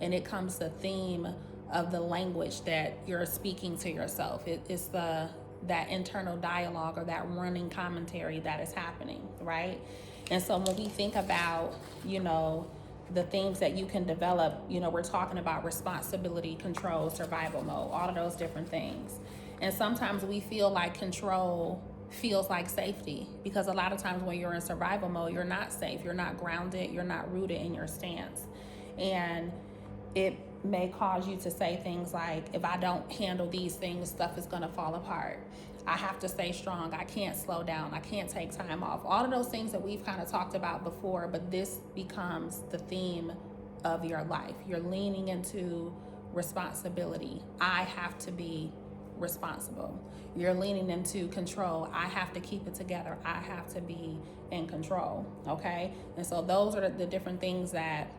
and it comes the theme of the language that you're speaking to yourself. It's that internal dialogue or that running commentary that is happening, right? And so when we think about, the themes that you can develop, we're talking about responsibility, control, survival mode, all of those different things. And sometimes we feel like control feels like safety, because a lot of times when you're in survival mode, you're not safe, you're not grounded, you're not rooted in your stance. And it may cause you to say things like, if I don't handle these things, stuff is going to fall apart. I have to stay strong. I can't slow down. I can't take time off. All of those things that we've kind of talked about before, but this becomes the theme of your life. You're leaning into responsibility. I have to be responsible. You're leaning into control. I have to keep it together. I have to be in control. Okay? And so those are the different things that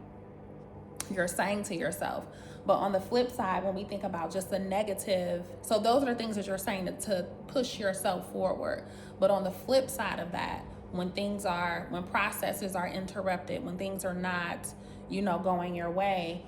you're saying to yourself. But on the flip side, when we think about just the negative, so those are the things that you're saying to push yourself forward. But on the flip side of that, when processes are interrupted, when things are not, going your way,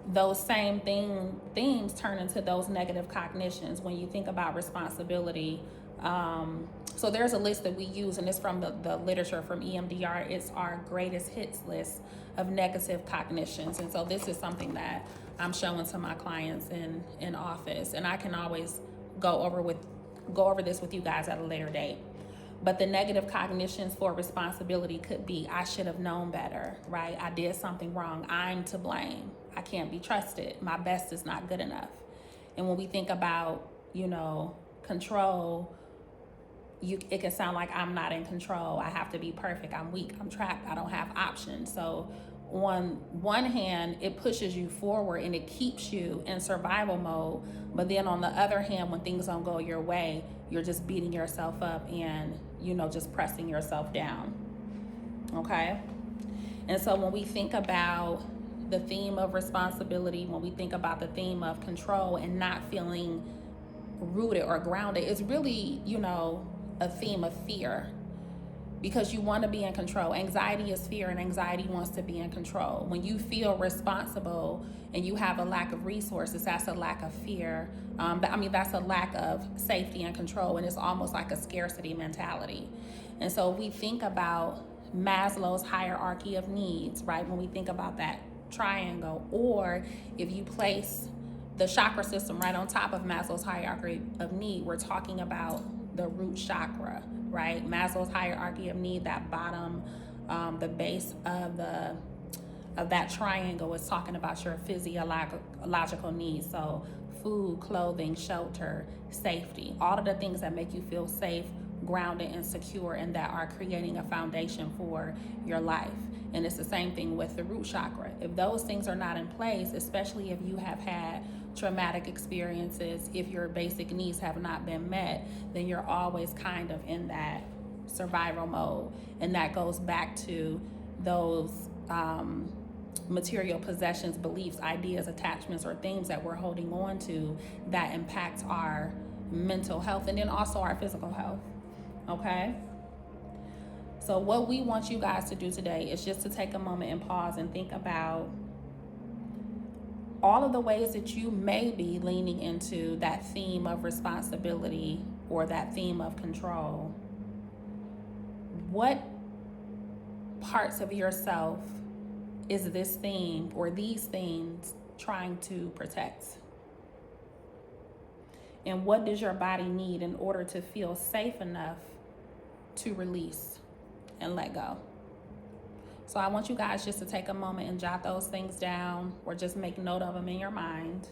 those same themes turn into those negative cognitions. When you think about responsibility, so there's a list that we use, and it's from the literature from EMDR. It's our greatest hits list of negative cognitions. And so this is something that I'm showing to my clients in office, and I can always go over this with you guys at a later date. But the negative cognitions for responsibility could be, I should have known better, right? I did something wrong. I'm to blame. I can't be trusted. My best is not good enough. And when we think about, control, it can sound like I'm not in control. I have to be perfect. I'm weak. I'm trapped. I don't have options. So on one hand, it pushes you forward and it keeps you in survival mode. But then on the other hand, when things don't go your way, you're just beating yourself up and, just pressing yourself down. Okay? And so when we think about the theme of responsibility, when we think about the theme of control and not feeling rooted or grounded, it's really, a theme of fear, because you want to be in control. Anxiety is fear, and anxiety wants to be in control. When you feel responsible and you have a lack of resources, that's a lack of fear. That's a lack of safety and control, and it's almost like a scarcity mentality. And so we think about Maslow's hierarchy of needs, right? When we think about that triangle, or if you place the chakra system right on top of Maslow's hierarchy of need, we're talking about the root chakra, right? Maslow's hierarchy of need, that bottom, the base of that triangle is talking about your physiological needs. So food, clothing, shelter, safety, all of the things that make you feel safe, grounded, and secure, and that are creating a foundation for your life. And it's the same thing with the root chakra. If those things are not in place, especially if you have had traumatic experiences, if your basic needs have not been met, then you're always kind of in that survival mode. And that goes back to those material possessions, beliefs, ideas, attachments, or things that we're holding on to that impact our mental health and then also our physical health. Okay? So what we want you guys to do today is just to take a moment and pause and think about all of the ways that you may be leaning into that theme of responsibility or that theme of control. What parts of yourself is this theme or these themes trying to protect? And what does your body need in order to feel safe enough to release and let go? So I want you guys just to take a moment and jot those things down or just make note of them in your mind.